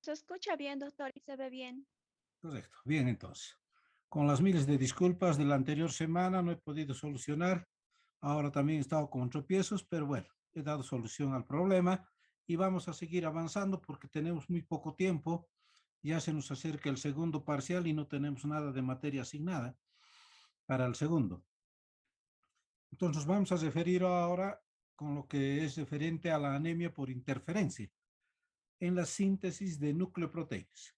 Se escucha bien, doctor, y se ve bien. Correcto. Bien, entonces. Con las miles de disculpas de la anterior semana no he podido solucionar. Ahora también he estado con tropiezos, pero bueno, he dado solución al problema y vamos a seguir avanzando porque tenemos muy poco tiempo. Ya se nos acerca el segundo parcial y no tenemos nada de materia asignada para el segundo. Entonces vamos a referir ahora con lo que es referente a la anemia por interferencia en la síntesis de nucleoproteínas.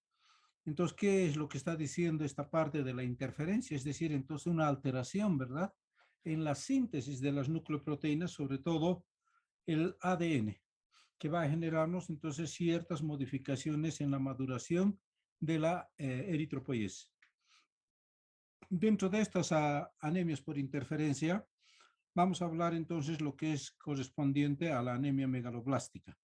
Entonces, ¿qué es lo que está diciendo esta parte de la interferencia? Es decir, entonces una alteración, ¿verdad? En la síntesis de las nucleoproteínas, sobre todo el ADN, que va a generarnos entonces ciertas modificaciones en la maduración de la eritropoiesis. Dentro de estas anemias por interferencia, vamos a hablar entonces lo que es correspondiente a la anemia megaloblástica.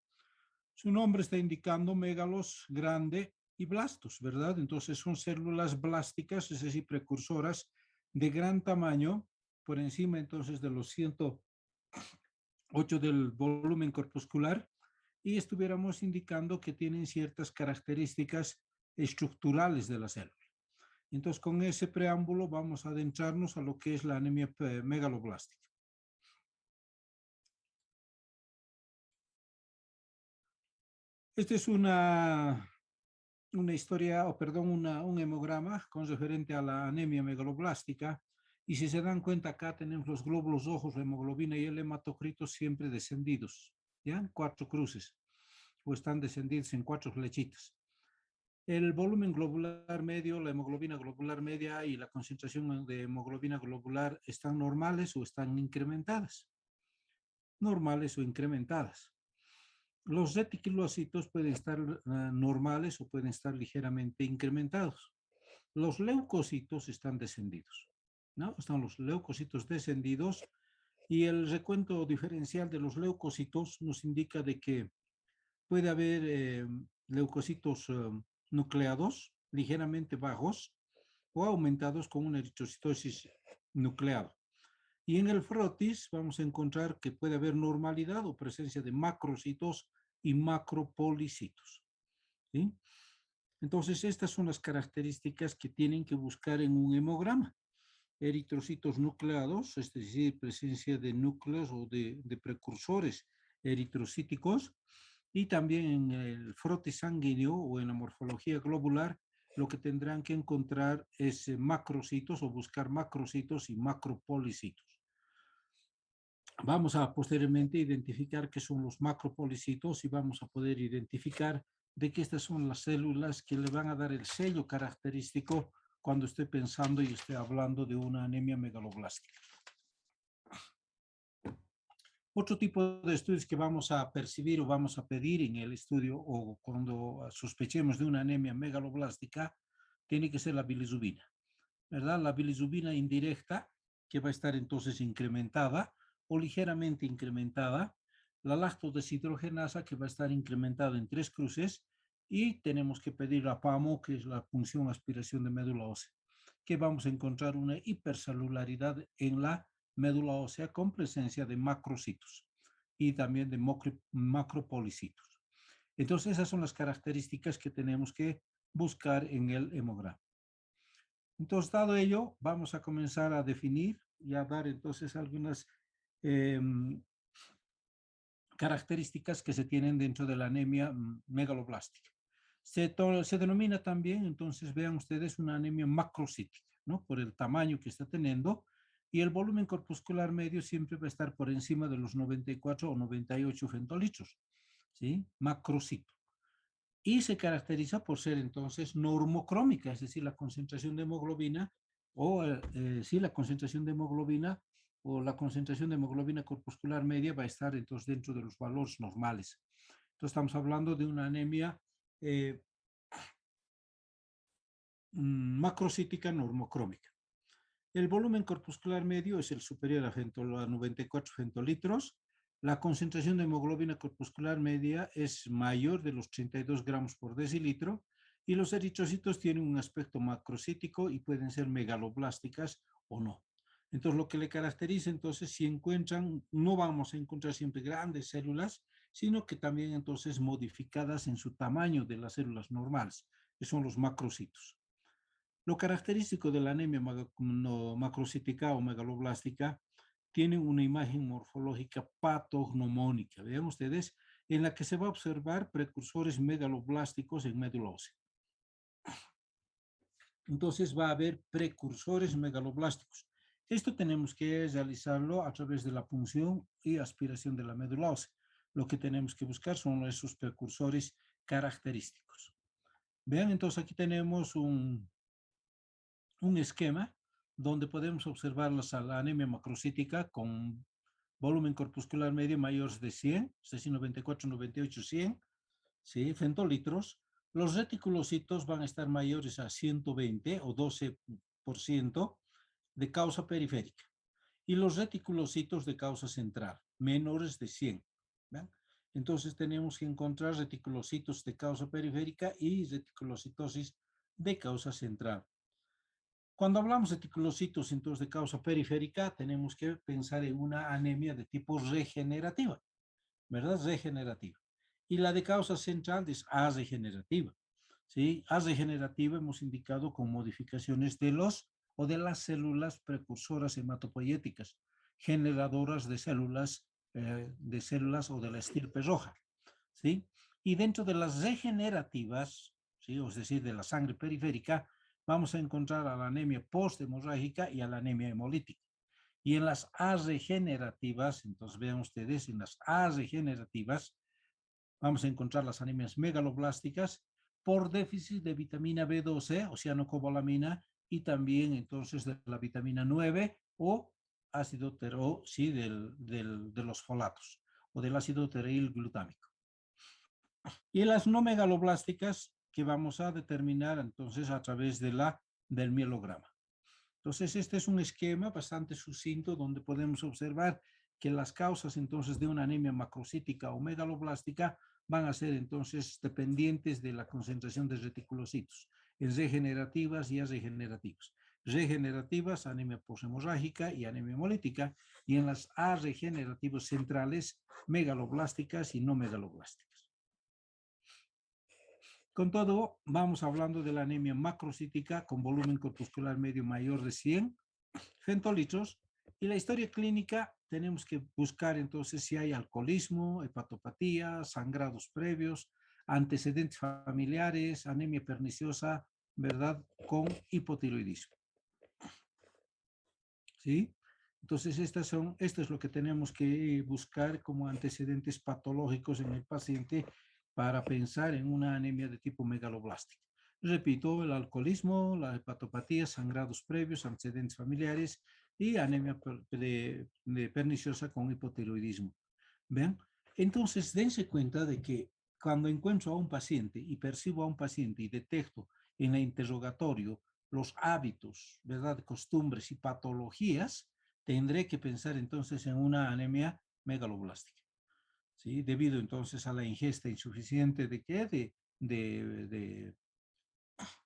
Su nombre está indicando megalos, grande, y blastos, ¿verdad? Entonces son células blásticas, es decir, precursoras de gran tamaño, por encima entonces de los 108 del volumen corpuscular, y estuviéramos indicando que tienen ciertas características estructurales de la célula. Entonces, con ese preámbulo vamos a adentrarnos a lo que es la anemia megaloblástica. Esta es una historia, o perdón, un hemograma con referente a la anemia megaloblástica. Y si se dan cuenta, acá tenemos los glóbulos rojos, la hemoglobina y el hematocrito siempre descendidos, ¿ya? 4 cruces, o están descendidos en 4 flechitas. El volumen globular medio, la hemoglobina globular media y la concentración de hemoglobina globular están normales o están incrementadas. Normales o incrementadas. Los reticulocitos pueden estar normales o pueden estar ligeramente incrementados. Los leucocitos están descendidos, ¿no? Están los leucocitos descendidos y el recuento diferencial de los leucocitos nos indica de que puede haber leucocitos nucleados ligeramente bajos o aumentados con una eritrocitosis nucleada. Y en el frotis vamos a encontrar que puede haber normalidad o presencia de macrocitos y macropolicitos, ¿sí? Entonces, estas son las características que tienen que buscar en un hemograma. Eritrocitos nucleados, es decir, presencia de núcleos o de precursores eritrocíticos, y también en el frotis sanguíneo o en la morfología globular, lo que tendrán que encontrar es macrocitos o buscar macrocitos y macropolicitos. Vamos a posteriormente identificar qué son los macropolicitos y vamos a poder identificar de que estas son las células que le van a dar el sello característico cuando esté pensando y esté hablando de una anemia megaloblástica. Otro tipo de estudios que vamos a percibir o vamos a pedir en el estudio o cuando sospechemos de una anemia megaloblástica tiene que ser la bilirrubina, ¿verdad? La bilirrubina indirecta, que va a estar entonces incrementada o ligeramente incrementada, la lactodeshidrogenasa, que va a estar incrementada en 3 cruces, y tenemos que pedir la PAMO, que es la punción aspiración de médula ósea, que vamos a encontrar una hipercelularidad en la médula ósea con presencia de macrocitos y también de macropolicitos. Entonces, esas son las características que tenemos que buscar en el hemograma. Entonces, dado ello, vamos a comenzar a definir y a dar entonces algunas eh, características que se tienen dentro de la anemia megaloblástica. Se denomina también, entonces vean ustedes, una anemia macrocítica, ¿no? Por el tamaño que está teniendo, y el volumen corpuscular medio siempre va a estar por encima de los 94 o 98 femtolitros, ¿sí? Macrocito. Y se caracteriza por ser entonces normocrómica, es decir, la concentración de hemoglobina o sí, la concentración de hemoglobina o la concentración de hemoglobina corpuscular media va a estar entonces dentro de los valores normales. Entonces estamos hablando de una anemia eh, macrocítica normocrómica. El volumen corpuscular medio es el superior a 94 femtolitros. La concentración de hemoglobina corpuscular media es mayor de los 32 gramos por decilitro y los eritrocitos tienen un aspecto macrocítico y pueden ser megaloblásticas o no. Entonces, lo que le caracteriza, entonces, si encuentran, no vamos a encontrar siempre grandes células, sino que también entonces modificadas en su tamaño de las células normales, que son los macrocitos. Lo característico de la anemia macrocítica o megaloblástica tiene una imagen morfológica patognomónica, vean ustedes, en la que se va a observar precursores megaloblásticos en médula ósea. Entonces va a haber precursores megaloblásticos. Esto tenemos que realizarlo a través de la punción y aspiración de la médula ósea. Lo que tenemos que buscar son esos precursores característicos. Vean, entonces aquí tenemos un esquema donde podemos observar la anemia macrocítica con volumen corpuscular medio mayor de 100, es decir, 94, 98, 100, ¿sí? Femtolitros. Los reticulocitos van a estar mayores a 120 o 12% de causa periférica. Y los reticulocitos de causa central, menores de 100. ¿Ven? Entonces tenemos que encontrar reticulocitos de causa periférica y reticulocitosis de causa central. Cuando hablamos de reticulocitos entonces de causa periférica, tenemos que pensar en una anemia de tipo regenerativa, ¿verdad? Regenerativa. Y la de causa central es arregenerativa, ¿sí? Arregenerativa hemos indicado con modificaciones de los o de las células precursoras hematopoyéticas, generadoras de células o de la estirpe roja, ¿sí? Y dentro de las regenerativas, ¿sí? Es decir, de la sangre periférica, vamos a encontrar a la anemia posthemorrágica y a la anemia hemolítica. Y en las arregenerativas, entonces vean ustedes, en las arregenerativas vamos a encontrar las anemias megaloblásticas por déficit de vitamina B12, oceanocobalamina, y también entonces de la vitamina 9 o ácido sí, de los folatos o del ácido tereil glutámico. Y las no megaloblásticas que vamos a determinar entonces a través del mielograma. Entonces, este es un esquema bastante sucinto donde podemos observar que las causas entonces de una anemia macrocítica o megaloblástica van a ser entonces dependientes de la concentración de reticulocitos, en regenerativas y arregenerativas. Regenerativas, anemia poshemorrágica y anemia hemolítica, y en las arregenerativas centrales, megaloblásticas y no megaloblásticas. Con todo, vamos hablando de la anemia macrocítica con volumen corpuscular medio mayor de 100 femtolitros, y la historia clínica tenemos que buscar entonces si hay alcoholismo, hepatopatía, sangrados previos, antecedentes familiares, anemia perniciosa, ¿verdad? Con hipotiroidismo. ¿Sí? Entonces, esto es lo que tenemos que buscar como antecedentes patológicos en el paciente para pensar en una anemia de tipo megaloblástica. Repito, el alcoholismo, la hepatopatía, sangrados previos, antecedentes familiares y anemia perniciosa con hipotiroidismo. ¿Ven? Entonces, dense cuenta de que cuando encuentro a un paciente y percibo a un paciente y detecto en el interrogatorio los hábitos, ¿verdad?, costumbres y patologías, tendré que pensar entonces en una anemia megaloblástica, ¿sí? Debido entonces a la ingesta insuficiente de qué,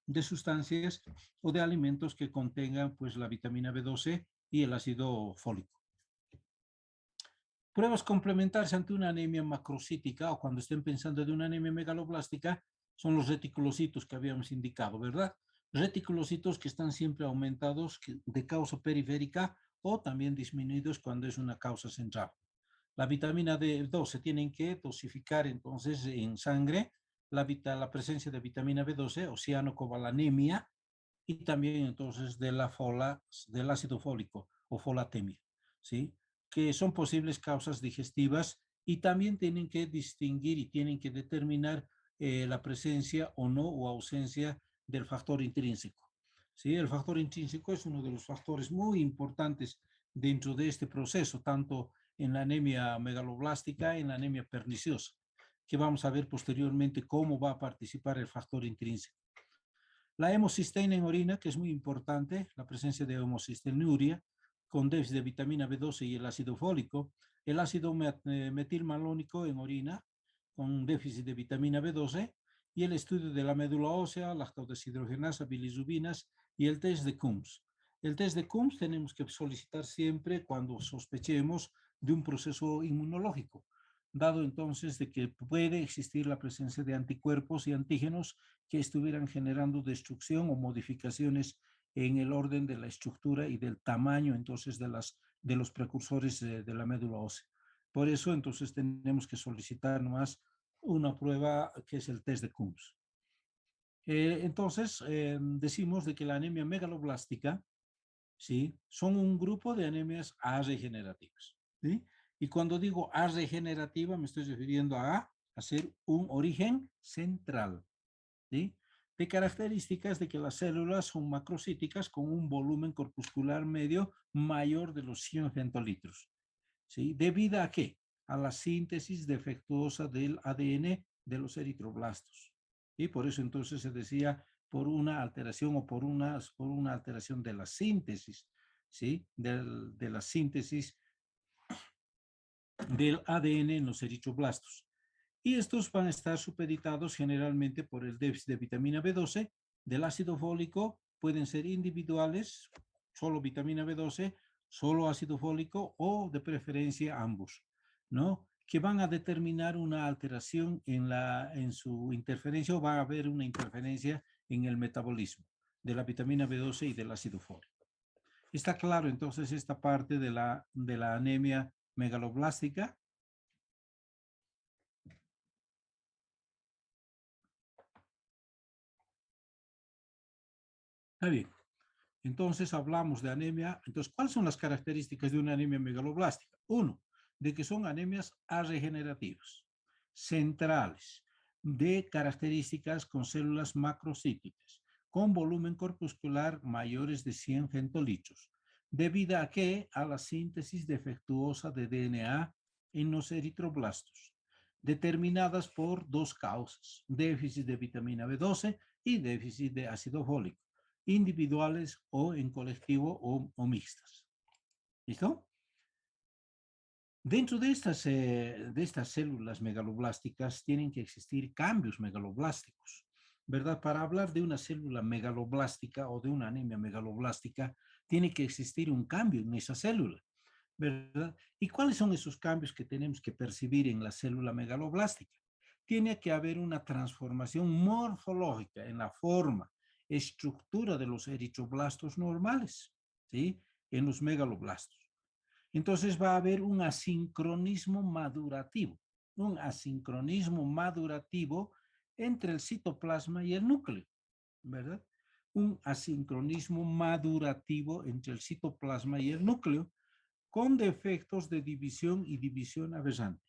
de sustancias o de alimentos que contengan pues la vitamina B12 y el ácido fólico. Pruebas complementarias ante una anemia macrocítica o cuando estén pensando de una anemia megaloblástica son los reticulocitos que habíamos indicado, ¿verdad? Reticulocitos que están siempre aumentados de causa periférica o también disminuidos cuando es una causa central. La vitamina B12 tienen que dosificar entonces en sangre la presencia de vitamina B12, oceanocobalanemia, y también entonces del ácido fólico o folatemia, ¿sí? Que son posibles causas digestivas y también tienen que distinguir y tienen que determinar la presencia o no o ausencia del factor intrínseco. ¿Sí? El factor intrínseco es uno de los factores muy importantes dentro de este proceso, tanto en la anemia megaloblástica, en la anemia perniciosa, que vamos a ver posteriormente cómo va a participar el factor intrínseco. La hemocisteína en orina, que es muy importante, la presencia de homocisteínuria con déficit de vitamina B12 y el ácido fólico, el ácido metilmalónico en orina con déficit de vitamina B12 y el estudio de la médula ósea, lactodeshidrogenasa, bilirrubinas y el test de Coombs. El test de Coombs tenemos que solicitar siempre cuando sospechemos de un proceso inmunológico. dado entonces de que puede existir la presencia de anticuerpos y antígenos que estuvieran generando destrucción o modificaciones en el orden de la estructura y del tamaño entonces de los precursores de la médula ósea. Por eso entonces tenemos que solicitar nomás una prueba que es el test de Coombs. Entonces, decimos de que la anemia megaloblástica, ¿sí? Son un grupo de anemias arregenerativas, ¿sí? Y cuando digo arregenerativa, me estoy refiriendo a hacer un origen central, ¿sí? De características de que las células son macrocíticas con un volumen corpuscular medio mayor de los 100 centilitros, ¿sí? ¿Debido a qué? A la síntesis defectuosa del ADN de los eritroblastos. Y por eso entonces se decía por una alteración o por una alteración de la síntesis, ¿sí? De la síntesis del ADN en los eritroblastos. Y estos van a estar supeditados generalmente por el déficit de vitamina B12, del ácido fólico, pueden ser individuales, solo vitamina B12, solo ácido fólico o de preferencia ambos, ¿no? Que van a determinar una alteración en su interferencia o va a haber una interferencia en el metabolismo de la vitamina B12 y del ácido fólico. Está claro entonces esta parte de la anemia megaloblástica. Está bien. Entonces hablamos de anemia. Entonces, ¿cuáles son las características de una anemia megaloblástica? Uno, de que son anemias arregenerativas, centrales, de características con células macrocíticas, con volumen corpuscular mayores de 100 centilitros, debido a que a la síntesis defectuosa de DNA en los eritroblastos, determinadas por dos causas, déficit de vitamina B12 y déficit de ácido fólico, individuales o en colectivo o mixtas. ¿Listo? Dentro de estas células megaloblásticas tienen que existir cambios megaloblásticos, ¿verdad? Para hablar de una célula megaloblástica o de una anemia megaloblástica, tiene que existir un cambio en esa célula, ¿verdad? ¿Y cuáles son esos cambios que tenemos que percibir en la célula megaloblástica? Tiene que haber una transformación morfológica en la forma, estructura de los eritroblastos normales, ¿sí? En los megaloblastos. Entonces va a haber un asincronismo madurativo entre el citoplasma y el núcleo, ¿verdad? Un asincronismo madurativo entre el citoplasma y el núcleo con defectos de división y división aberrante.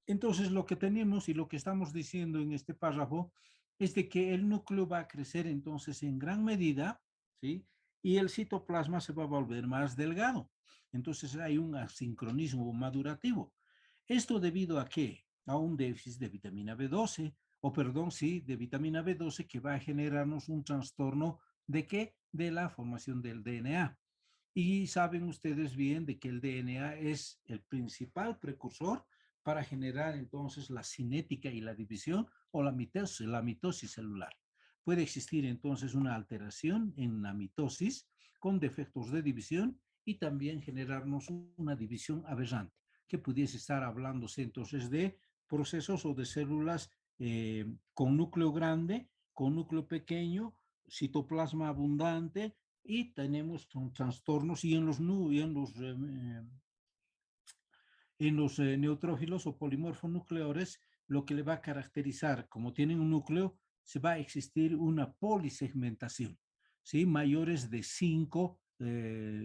Entonces, lo que tenemos y lo que estamos diciendo en este párrafo es de que el núcleo va a crecer entonces en gran medida, ¿sí? Y el citoplasma se va a volver más delgado. Entonces hay un asincronismo madurativo. ¿Esto debido a qué? A un déficit de vitamina B12, o perdón, sí, de vitamina B12 que va a generarnos un trastorno de qué? De la formación del DNA. Y saben ustedes bien de que el DNA es el principal precursor para generar entonces la cinética y la división o la mitosis celular. Puede existir entonces una alteración en la mitosis con defectos de división y también generarnos una división aberrante, que pudiese estar hablándose entonces de procesos o de células con núcleo grande, con núcleo pequeño, citoplasma abundante y tenemos trastornos y en los neutrófilos o polimorfonucleares, lo que le va a caracterizar, como tienen un núcleo, se va a existir una polisegmentación, ¿sí? Mayores de 5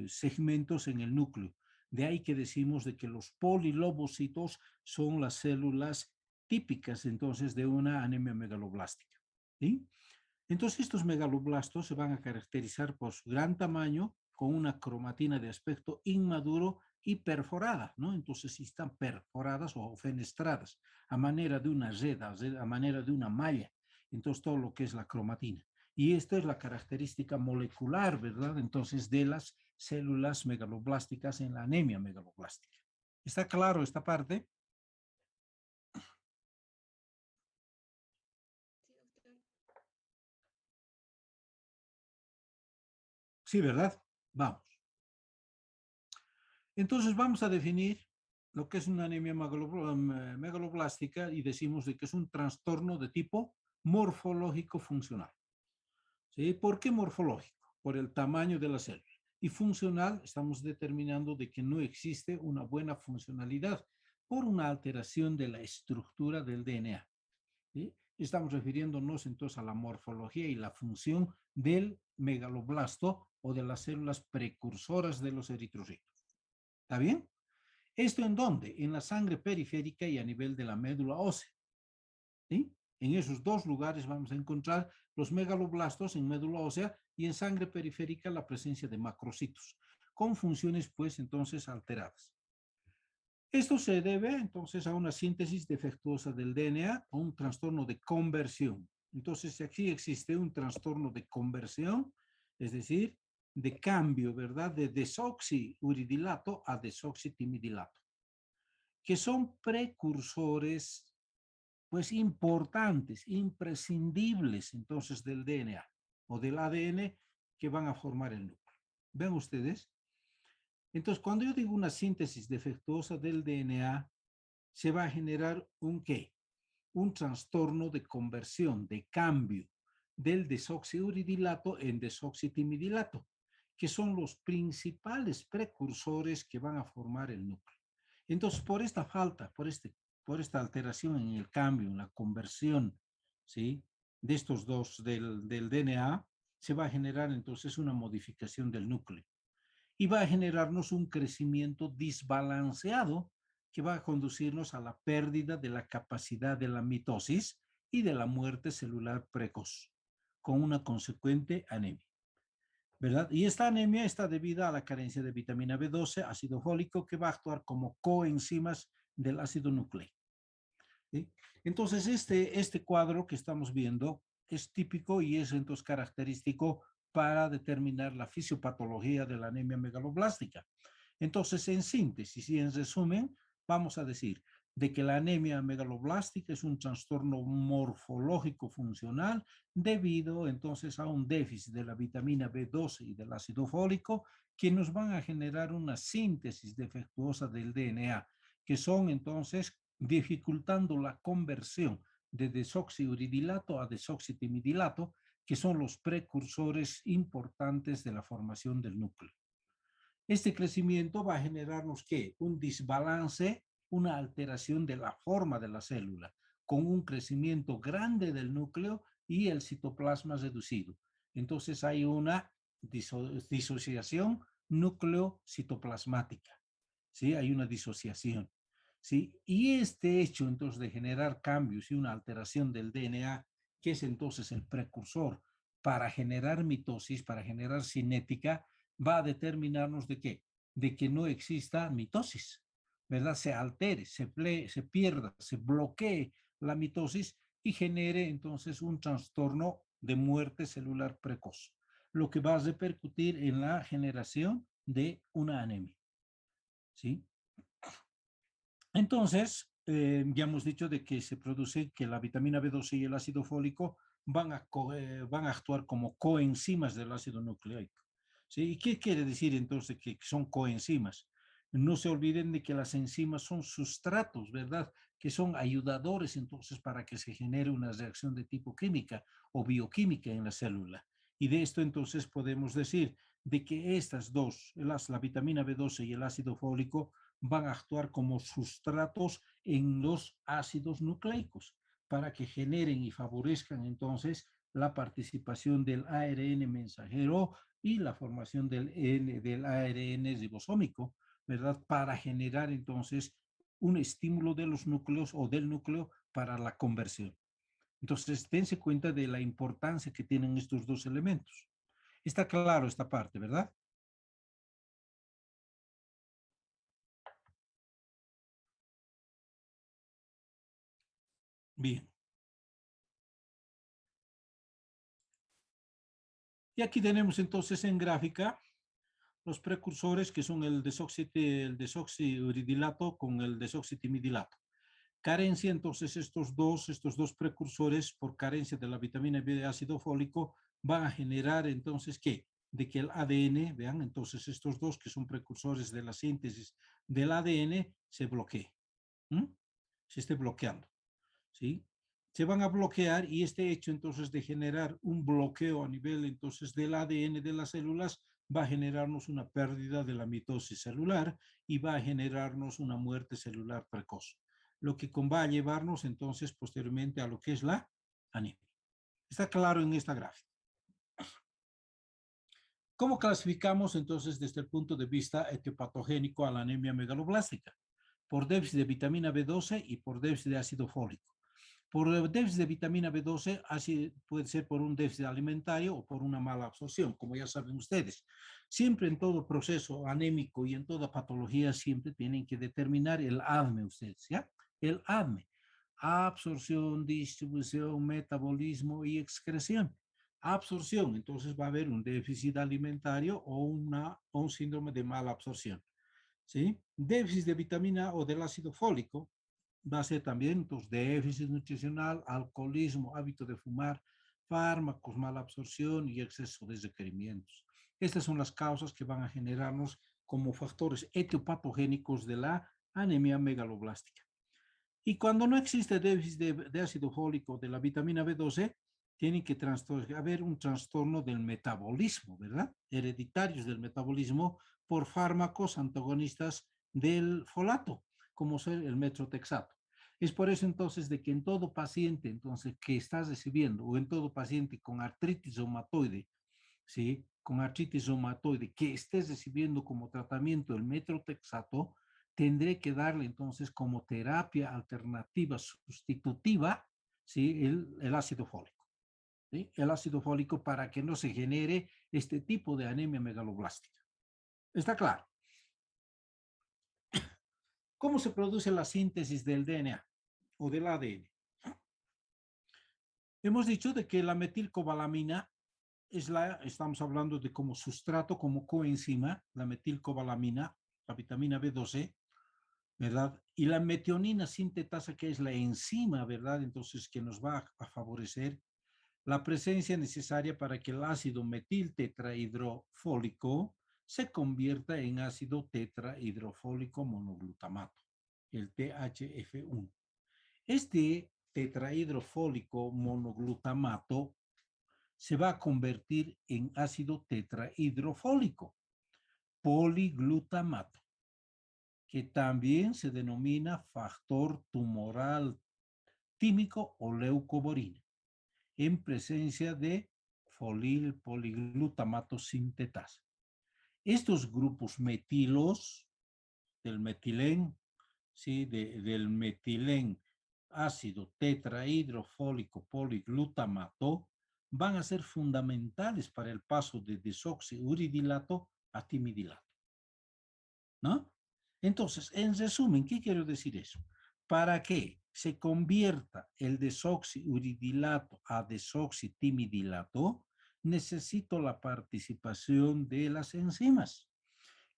segmentos en el núcleo. De ahí que decimos de que los polilobocitos son las células típicas entonces de una anemia megaloblástica, ¿sí? Entonces estos megaloblastos se van a caracterizar por su gran tamaño, con una cromatina de aspecto inmaduro y perforada, ¿no? Entonces si están perforadas o fenestradas a manera de una red, a manera de una malla, entonces todo lo que es la cromatina. Y esta es la característica molecular, ¿verdad? Entonces de las células megaloblásticas en la anemia megaloblástica. ¿Está claro esta parte? Sí, ¿verdad? Vamos. Entonces vamos a definir lo que es una anemia megaloblástica y decimos de que es un trastorno de tipo morfológico funcional. ¿Sí? ¿Por qué morfológico? Por el tamaño de la célula. Y funcional, estamos determinando de que no existe una buena funcionalidad por una alteración de la estructura del DNA. ¿Sí? Estamos refiriéndonos entonces a la morfología y la función del megaloblasto o de las células precursoras de los eritrocitos. ¿Está bien? ¿Esto en dónde? En la sangre periférica y a nivel de la médula ósea. ¿Sí? En esos dos lugares vamos a encontrar los megaloblastos en médula ósea y en sangre periférica la presencia de macrocitos, con funciones pues entonces alteradas. Esto se debe entonces a una síntesis defectuosa del DNA o un trastorno de conversión. Entonces, si aquí existe un trastorno de conversión, es decir, de cambio, ¿verdad? De desoxiuridilato a desoxitimidilato, que son precursores, pues importantes, imprescindibles, entonces, del DNA o del ADN que van a formar el núcleo. ¿Ven ustedes? Entonces, cuando yo digo una síntesis defectuosa del DNA, se va a generar un ¿qué? Un trastorno de conversión, de cambio del desoxiuridilato en desoxitimidilato, que son los principales precursores que van a formar el núcleo. Entonces, por esta falta, por esta alteración en el cambio, en la conversión, ¿sí? De estos dos del DNA, se va a generar entonces una modificación del núcleo y va a generarnos un crecimiento desbalanceado que va a conducirnos a la pérdida de la capacidad de la mitosis y de la muerte celular precoz, con una consecuente anemia, ¿verdad? Y esta anemia está debida a la carencia de vitamina B12, ácido fólico, que va a actuar como coenzimas del ácido nucleico. ¿Sí? Entonces, este cuadro que estamos viendo es típico y es entonces característico para determinar la fisiopatología de la anemia megaloblástica. Entonces, en síntesis y en resumen, vamos a decir de que la anemia megaloblástica es un trastorno morfológico funcional debido entonces a un déficit de la vitamina B12 y del ácido fólico que nos van a generar una síntesis defectuosa del DNA, que son entonces dificultando la conversión de desoxiuridilato a desoxitimidilato, que son los precursores importantes de la formación del núcleo. Este crecimiento va a generarnos ¿qué? Un desbalance, una alteración de la forma de la célula, con un crecimiento grande del núcleo y el citoplasma reducido. Entonces hay una disociación núcleo-citoplasmática, ¿sí? Hay una disociación, ¿sí? Y este hecho entonces de generar cambios y una alteración del DNA, que es entonces el precursor para generar mitosis, para generar cinética, va a determinarnos de qué, de que no exista mitosis, ¿verdad? Se altere, se pierda, se bloquee la mitosis y genere entonces un trastorno de muerte celular precoz, lo que va a repercutir en la generación de una anemia, ¿sí? Entonces, ya hemos dicho de que se produce que la vitamina B12 y el ácido fólico van a actuar como coenzimas del ácido nucleico. ¿Sí? ¿Y qué quiere decir entonces que son coenzimas? No se olviden de que las enzimas son sustratos, ¿verdad? Que son ayudadores entonces para que se genere una reacción de tipo química o bioquímica en la célula. Y de esto entonces podemos decir de que estas dos, la vitamina B12 y el ácido fólico, van a actuar como sustratos en los ácidos nucleicos para que generen y favorezcan entonces la participación del ARN mensajero y la formación del ARN ribosómico, ¿verdad? Para generar entonces un estímulo de los núcleos o del núcleo para la conversión. Entonces, dense cuenta de la importancia que tienen estos dos elementos. Está claro esta parte, ¿verdad? Bien. Y aquí tenemos entonces en gráfica los precursores que son el desoxiuridilato con el desoxitimidilato. Carencia, entonces estos dos precursores por carencia de la vitamina B de ácido fólico van a generar entonces ¿qué? de que el ADN, vean, entonces estos dos que son precursores de la síntesis del ADN se bloquee, se esté bloqueando, ¿sí? Se van a bloquear y este hecho entonces de generar un bloqueo a nivel entonces del ADN de las células va a generarnos una pérdida de la mitosis celular y va a generarnos una muerte celular precoz, lo que va a llevarnos entonces posteriormente a lo que es la anemia. Está claro en esta gráfica. ¿Cómo clasificamos entonces desde el punto de vista etiopatogénico a la anemia megaloblástica? Por déficit de vitamina B12 y por déficit de ácido fólico. Por déficit de vitamina B12 así puede ser por un déficit alimentario o por una mala absorción, como ya saben ustedes. Siempre en todo proceso anémico y en toda patología siempre tienen que determinar el ADME ustedes, ¿ya? El ADME, absorción, distribución, metabolismo y excreción. Absorción, entonces va a haber un déficit alimentario o un síndrome de mala absorción, ¿sí? Déficit de vitamina o del ácido fólico va a ser también entonces, déficit nutricional, alcoholismo, hábito de fumar, fármacos, mala absorción y exceso de requerimientos. Estas son las causas que van a generarnos como factores etiopatogénicos de la anemia megaloblástica. Y cuando no existe déficit de ácido fólico de la vitamina B12, tiene que haber un trastorno del metabolismo, ¿verdad? Hereditarios del metabolismo por fármacos antagonistas del folato, como ser el metrotexato. Es por eso entonces de que en todo paciente entonces que estás recibiendo o en todo paciente con artritis reumatoide, ¿sí? Con artritis reumatoide que estés recibiendo como tratamiento el metrotexato, tendré que darle entonces como terapia alternativa sustitutiva, ¿sí? El ácido fólico, ¿sí? El ácido fólico para que no se genere este tipo de anemia megaloblástica. ¿Está claro? ¿Cómo se produce la síntesis del DNA o del ADN? Hemos dicho de que la metilcobalamina estamos hablando de como sustrato, como coenzima, la metilcobalamina, la vitamina B12, ¿verdad? Y la metionina sintetasa, que es la enzima, ¿verdad? Entonces, que nos va a favorecer la presencia necesaria para que el ácido metiltetrahidrofólico se convierta en ácido tetrahidrofólico monoglutamato, el THF1. Este tetrahidrofólico monoglutamato se va a convertir en ácido tetrahidrofólico, poliglutamato, que también se denomina factor tumoral tímico o leucoborina, en presencia de poliglutamато sintetasa. Estos grupos metilos del metilén, ¿sí? Del metilén ácido tetrahidrofólico poliglutamato, van a ser fundamentales para el paso de desoxiuridilato a timidilato, ¿no? Entonces, en resumen, ¿qué quiero decir eso? Para que se convierta el desoxiuridilato a desoxitimidilato, necesito la participación de las enzimas.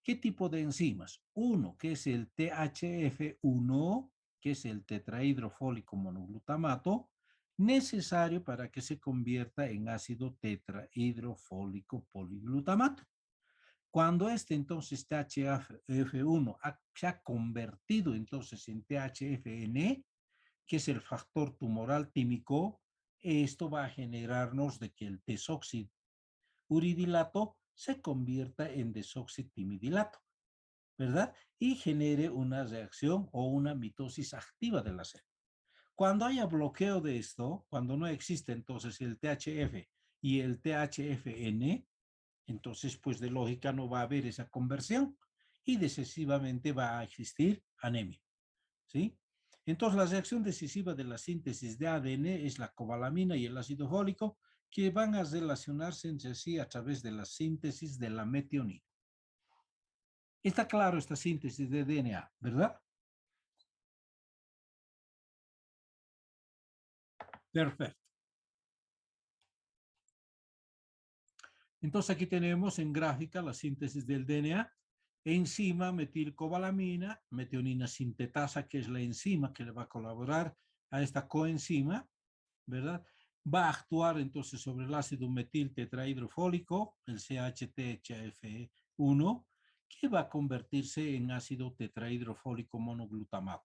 ¿Qué tipo de enzimas? Uno, que es el THF1, que es el tetrahidrofólico monoglutamato, necesario para que se convierta en ácido tetrahidrofólico poliglutamato. Cuando este entonces THF1 se ha convertido entonces en THFN, que es el factor tumoral tímico, esto va a generarnos de que el desoxiuridilato se convierta en desoxitimidilato, ¿verdad? Y genere una reacción o una mitosis activa de la célula. Cuando haya bloqueo de esto, cuando no existe entonces el THF y el THFN, entonces pues de lógica no va a haber esa conversión y decisivamente va a existir anemia, ¿sí? Entonces la reacción decisiva de la síntesis de ADN es la cobalamina y el ácido fólico, que van a relacionarse entre sí a través de la síntesis de la metionina. Está claro esta síntesis de DNA, ¿verdad? Perfecto. Entonces aquí tenemos en gráfica la síntesis del DNA. Enzima metilcobalamina, metionina sintetasa, que es la enzima que le va a colaborar a esta coenzima, ¿verdad? va a actuar entonces sobre el ácido metil tetrahidrofólico, el CHTHF1, que va a convertirse en ácido tetrahidrofólico monoglutamato.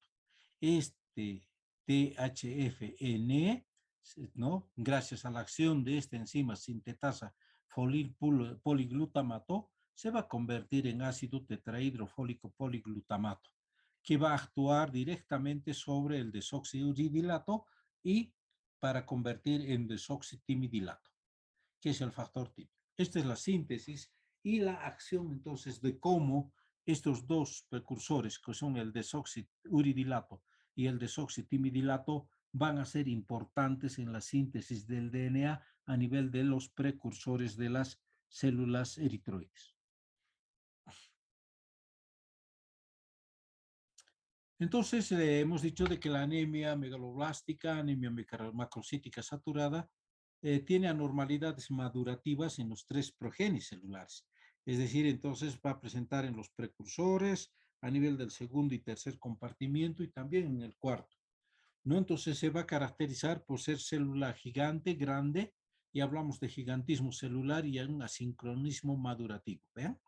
Este THFN, ¿no? Gracias a la acción de esta enzima sintetasa poliglutamато, se va a convertir en ácido tetrahidrofólico poliglutamato, que va a actuar directamente sobre el desoxiuridilato y para convertir en desoxitimidilato, que es el factor típico. Esta es la síntesis y la acción entonces de cómo estos dos precursores, que son el desoxiuridilato y el desoxitimidilato, van a ser importantes en la síntesis del DNA a nivel de los precursores de las células eritroides. Entonces, hemos dicho de que la anemia megaloblástica, anemia macrocítica saturada, tiene anormalidades madurativas en los tres progenes celulares. Es decir, entonces va a presentar en los precursores, a nivel del segundo y tercer compartimiento y también en el cuarto, ¿no? Entonces se va a caracterizar por ser célula gigante, grande, y hablamos de gigantismo celular y un asincronismo madurativo. ¿Vean?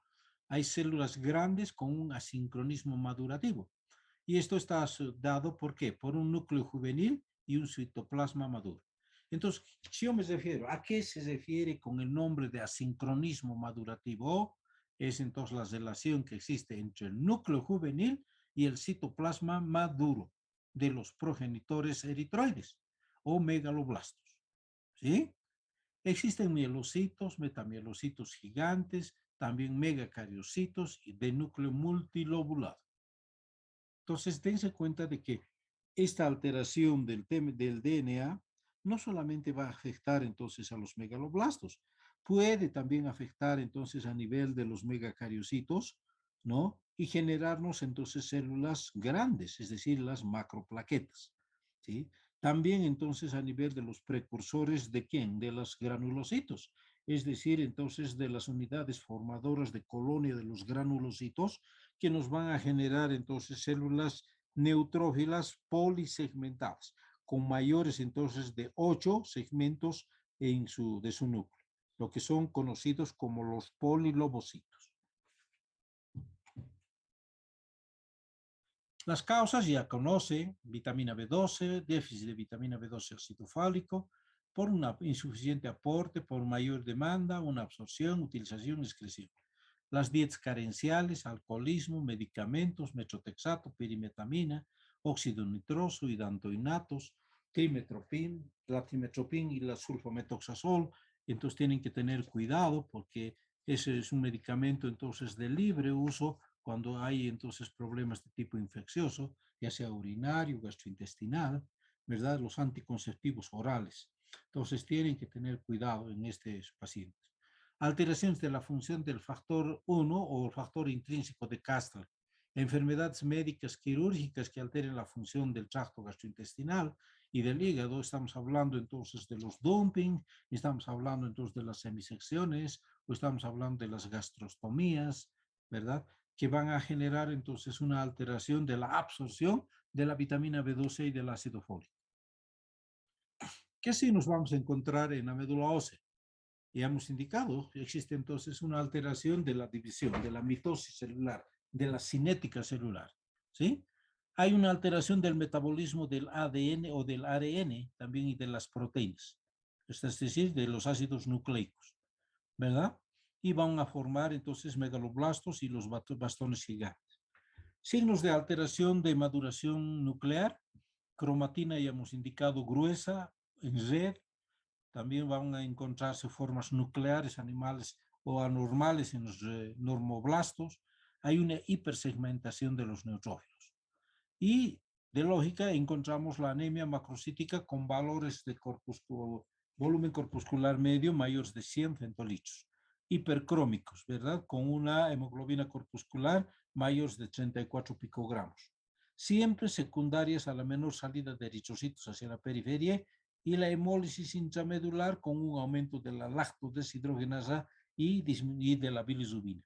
Hay células grandes con un asincronismo madurativo. Y esto está dado, ¿por qué? Por un núcleo juvenil y un citoplasma maduro. Entonces, si yo me refiero, ¿a qué se refiere con el nombre de asincronismo madurativo? Es entonces la relación que existe entre el núcleo juvenil y el citoplasma maduro de los progenitores eritroides o megaloblastos. ¿Sí? Existen mielocitos, metamielocitos gigantes, también megacariocitos y de núcleo multilobulado. Entonces, dense cuenta de que esta alteración del DNA no solamente va a afectar entonces a los megaloblastos, puede también afectar entonces a nivel de los megacariocitos, ¿no? Y generarnos entonces células grandes, es decir, las macroplaquetas, ¿sí? También entonces a nivel de los precursores de quién, de los granulocitos, es decir, entonces de las unidades formadoras de colonia de los granulocitos, que nos van a generar entonces células neutrófilas polisegmentadas, con mayores entonces de 8 segmentos de su núcleo, lo que son conocidos como los polilobocitos. Las causas ya conocen: vitamina B12, déficit de vitamina B12 ácido fólico, por un insuficiente aporte, por mayor demanda, una absorción, utilización, excreción. Las dietas carenciales, alcoholismo, medicamentos, metrotexato, pirimetamina, óxido nitroso, hidantoinatos, trimetropin, la trimetropin y la sulfametoxazol. Entonces tienen que tener cuidado porque ese es un medicamento entonces de libre uso cuando hay entonces problemas de tipo infeccioso, ya sea urinario, gastrointestinal, ¿verdad? Los anticonceptivos orales. Entonces tienen que tener cuidado en estos pacientes. Alteraciones de la función del factor 1 o el factor intrínseco de Kastler. Enfermedades médicas quirúrgicas que alteren la función del tracto gastrointestinal y del hígado. Estamos hablando entonces de los dumping, estamos hablando entonces de las semisecciones, o estamos hablando de las gastrostomías, ¿verdad? Que van a generar entonces una alteración de la absorción de la vitamina B12 y del ácido fólico. ¿Qué sí nos vamos a encontrar en la médula ósea? Ya hemos indicado, existe entonces una alteración de la división, de la mitosis celular, de la cinética celular, ¿sí? Hay una alteración del metabolismo del ADN o del ARN también y de las proteínas, es decir, de los ácidos nucleicos, ¿verdad? Y van a formar entonces megaloblastos y los bastones gigantes. Signos de alteración de maduración nuclear: cromatina ya hemos indicado gruesa, en red. También van a encontrarse formas nucleares animales o anormales en los normoblastos. Hay una hipersegmentación de los neutrófilos. Y de lógica encontramos la anemia macrocítica con valores de volumen corpuscular medio mayores de 100 centilitros. Hipercrómicos, ¿verdad? Con una hemoglobina corpuscular mayores de 34 picogramos. Siempre secundarias a la menor salida de eritrocitos hacia la periferia y la hemólisis intramedular con un aumento de la lactodeshidrogenasa y de la bilirrubina.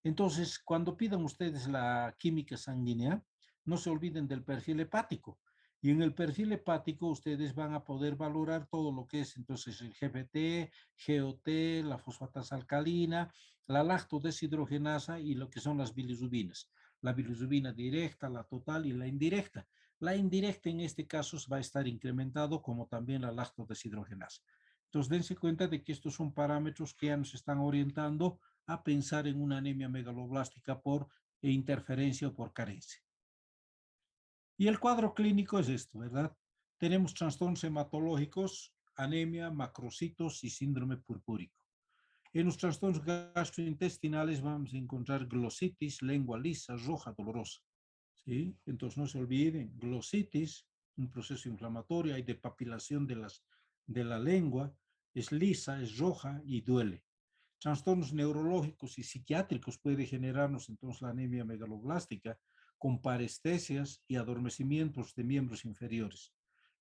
Entonces, cuando pidan ustedes la química sanguínea, no se olviden del perfil hepático. Y en el perfil hepático ustedes van a poder valorar todo lo que es entonces el GPT, GOT, la fosfatasa alcalina, la lactodeshidrogenasa y lo que son las bilirrubinas. La bilirrubina directa, la total y la indirecta. La indirecta en este caso va a estar incrementado como también la lactodeshidrogenasa. Entonces dense cuenta de que estos son parámetros que ya nos están orientando a pensar en una anemia megaloblástica por interferencia o por carencia. Y el cuadro clínico es esto, ¿verdad? Tenemos trastornos hematológicos, anemia, macrocitos y síndrome purpúrico. En los trastornos gastrointestinales vamos a encontrar glositis, lengua lisa, roja, dolorosa. ¿Sí? Entonces no se olviden, glositis, un proceso inflamatorio, hay depapilación de la lengua, es lisa, es roja y duele. Trastornos neurológicos y psiquiátricos puede generarnos entonces la anemia megaloblástica con parestesias y adormecimientos de miembros inferiores,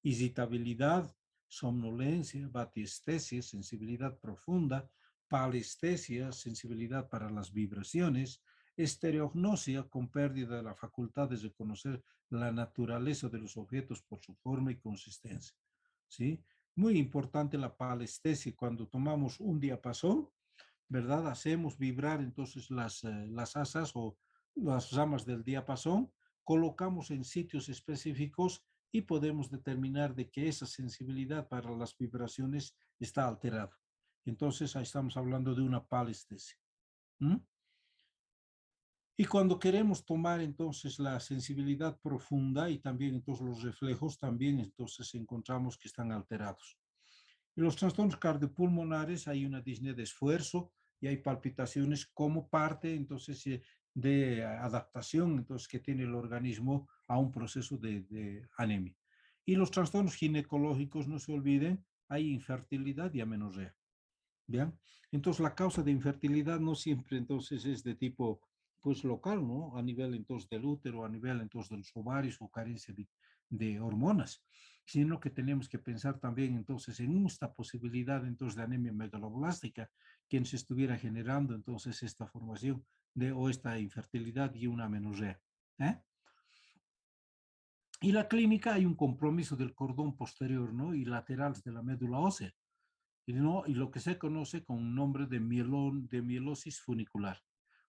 irritabilidad, somnolencia, batiestesia, sensibilidad profunda, palestesia, sensibilidad para las vibraciones, estereognosia con pérdida de la facultad de reconocer la naturaleza de los objetos por su forma y consistencia. ¿Sí? Muy importante la palestesia cuando tomamos un diapasón, ¿verdad? Hacemos vibrar entonces las asas o las ramas del diapasón, colocamos en sitios específicos y podemos determinar de que esa sensibilidad para las vibraciones está alterada. Entonces ahí estamos hablando de una palestesia. ¿Mm? Y cuando queremos tomar entonces la sensibilidad profunda y también entonces los reflejos, también entonces encontramos que están alterados. En los trastornos cardiopulmonares hay una disnea de esfuerzo y hay palpitaciones como parte entonces de adaptación entonces que tiene el organismo a un proceso de anemia. Y los trastornos ginecológicos, no se olviden, hay infertilidad y amenorrea. ¿Bien? Entonces la causa de infertilidad no siempre entonces es de tipo pues local, ¿no? A nivel entonces del útero, a nivel entonces de los ovarios o carencia de hormonas, sino que tenemos que pensar también entonces en esta posibilidad entonces de anemia megaloblástica que se estuviera generando entonces esta formación de o esta infertilidad y una amenorrea. ¿Eh? Y la clínica hay un compromiso del cordón posterior, ¿no? Y laterales de la médula ósea. ¿No? Y lo que se conoce con un nombre de mielosis funicular.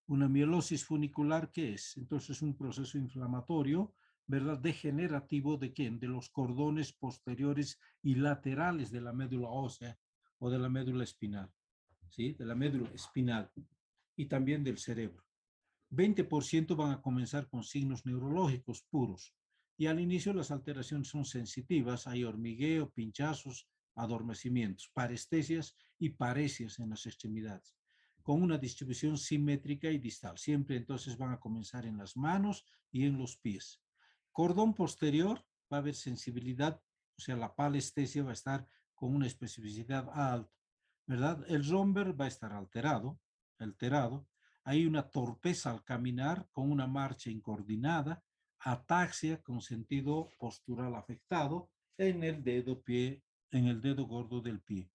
Una mielosis funicular, ¿qué es? Entonces, un proceso inflamatorio, ¿verdad? Degenerativo de quién? De los cordones posteriores y laterales de la médula ósea o de la médula espinal, ¿sí? De la médula espinal y también del cerebro. 20% van a comenzar con signos neurológicos puros. Y al inicio las alteraciones son sensitivas, hay hormigueo, pinchazos, adormecimientos, parestesias y paresias en las extremidades, con una distribución simétrica y distal. Siempre entonces van a comenzar en las manos y en los pies. Cordón posterior va a haber sensibilidad, o sea, la palestesia va a estar con una especificidad alta, ¿verdad? El romber va a estar alterado, hay una torpeza al caminar con una marcha incoordinada, ataxia con sentido postural afectado en el dedo pie, en el dedo gordo del pie.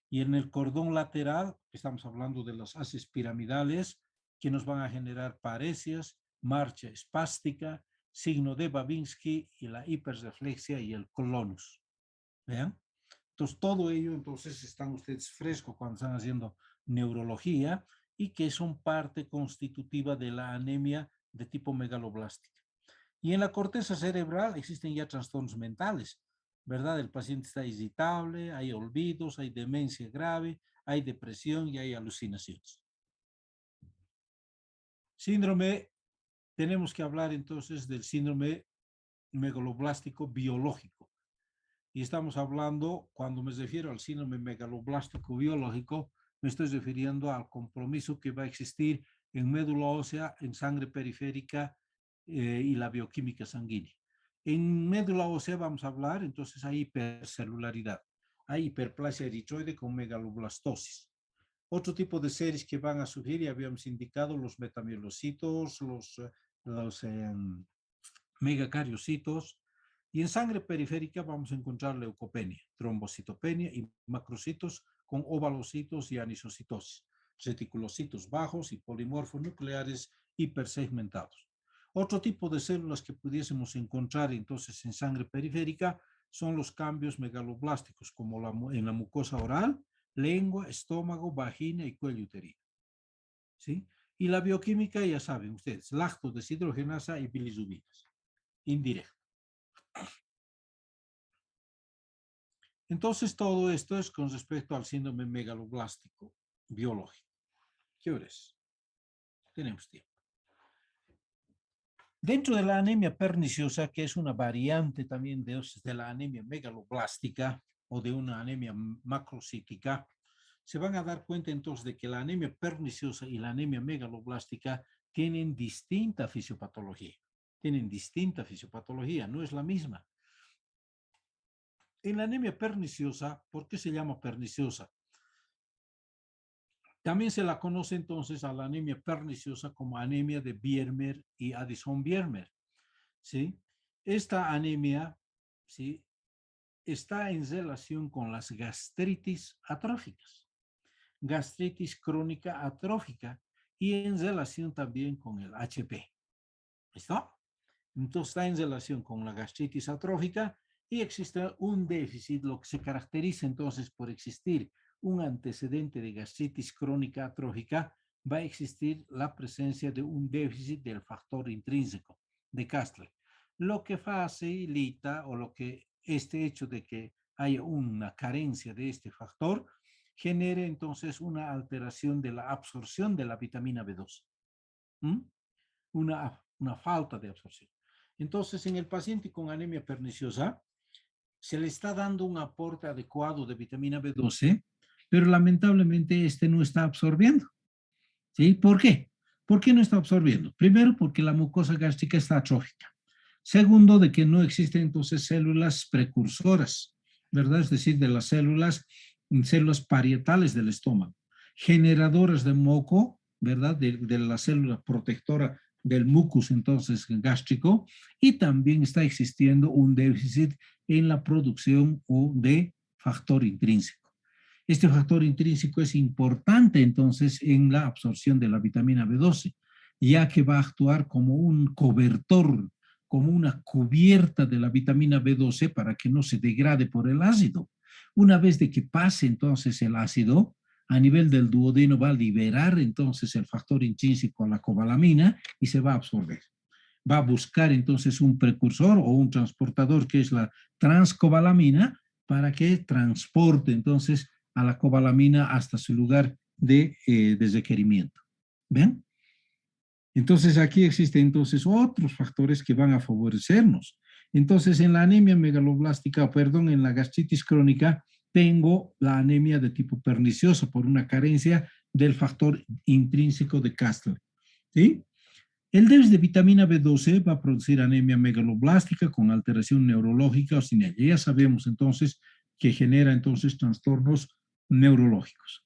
Y en el cordón lateral, estamos hablando de las haces piramidales que nos van a generar paresias, marcha espástica, signo de Babinski y la hiperreflexia y el clonus. ¿Vean? Entonces, todo ello, entonces, están ustedes frescos cuando están haciendo neurología y que son parte constitutiva de la anemia de tipo megaloblástica. Y en la corteza cerebral existen ya trastornos mentales, ¿verdad? El paciente está irritable, hay olvidos, hay demencia grave, hay depresión y hay alucinaciones. Síndrome, tenemos que hablar entonces del síndrome megaloblástico biológico. Y estamos hablando, cuando me refiero al síndrome megaloblástico biológico, me estoy refiriendo al compromiso que va a existir en médula ósea, en sangre periférica y la bioquímica sanguínea. En médula ósea vamos a hablar, entonces hay hipercelularidad, hay hiperplasia eritroide con megaloblastosis. Otro tipo de seres que van a surgir, ya habíamos indicado, los metamielocitos, los megacariocitos, y en sangre periférica vamos a encontrar leucopenia, trombocitopenia y macrocitos con ovalocitos y anisocitosis, reticulocitos bajos y polimorfos nucleares hipersegmentados. Otro tipo de células que pudiésemos encontrar entonces en sangre periférica son los cambios megaloblásticos, como en la mucosa oral, lengua, estómago, vagina y cuello uterino. ¿Sí? Y la bioquímica, ya saben ustedes, lacto, deshidrogenasa y bilirrubinas, indirecto. Entonces, todo esto es con respecto al síndrome megaloblástico biológico. ¿Qué horas? Tenemos tiempo. Dentro de la anemia perniciosa, que es una variante también de la anemia megaloblástica o de una anemia macrocítica, se van a dar cuenta entonces de que la anemia perniciosa y la anemia megaloblástica tienen distinta fisiopatología. No es la misma. En la anemia perniciosa, ¿por qué se llama perniciosa? También se la conoce entonces a la anemia perniciosa como anemia de Biermer y Addison-Biermer, ¿sí? Esta anemia, ¿sí?, está en relación con las gastritis atróficas, gastritis crónica atrófica y en relación también con el HP. ¿Listo? Entonces está en relación con la gastritis atrófica y existe un déficit, lo que se caracteriza entonces por existir un antecedente de gastritis crónica atrófica, va a existir la presencia de un déficit del factor intrínseco de Kastler, lo que facilita o lo que este hecho de que haya una carencia de este factor genere entonces una alteración de la absorción de la vitamina B12. Una falta de absorción. Entonces, en el paciente con anemia perniciosa, se le está dando un aporte adecuado de vitamina B12, pero lamentablemente este no está absorbiendo. ¿Sí? ¿Por qué? ¿Por qué no está absorbiendo? Primero, porque la mucosa gástrica está atrófica. Segundo, de que no existen entonces células precursoras, ¿verdad? Es decir, de las células parietales del estómago, generadoras de moco, ¿verdad? De la célula protectora del mucus entonces gástrico, y también está existiendo un déficit en la producción de factor intrínseco. Este factor intrínseco es importante entonces en la absorción de la vitamina B12, ya que va a actuar como un cobertor, como una cubierta de la vitamina B12 para que no se degrade por el ácido. Una vez de que pase entonces el ácido, a nivel del duodeno va a liberar entonces el factor intrínseco a la cobalamina y se va a absorber. Va a buscar entonces un precursor o un transportador que es la transcobalamina para que transporte entonces a la cobalamina hasta su lugar de requerimiento. ¿Ven? Entonces aquí existen entonces otros factores que van a favorecernos. Entonces en la anemia megaloblástica, perdón, en la gastritis crónica, tengo la anemia de tipo perniciosa por una carencia del factor intrínseco de Kastler. ¿Sí? El déficit de vitamina B12 va a producir anemia megaloblástica con alteración neurológica o sin ella. Ya sabemos entonces que genera entonces trastornos neurológicos.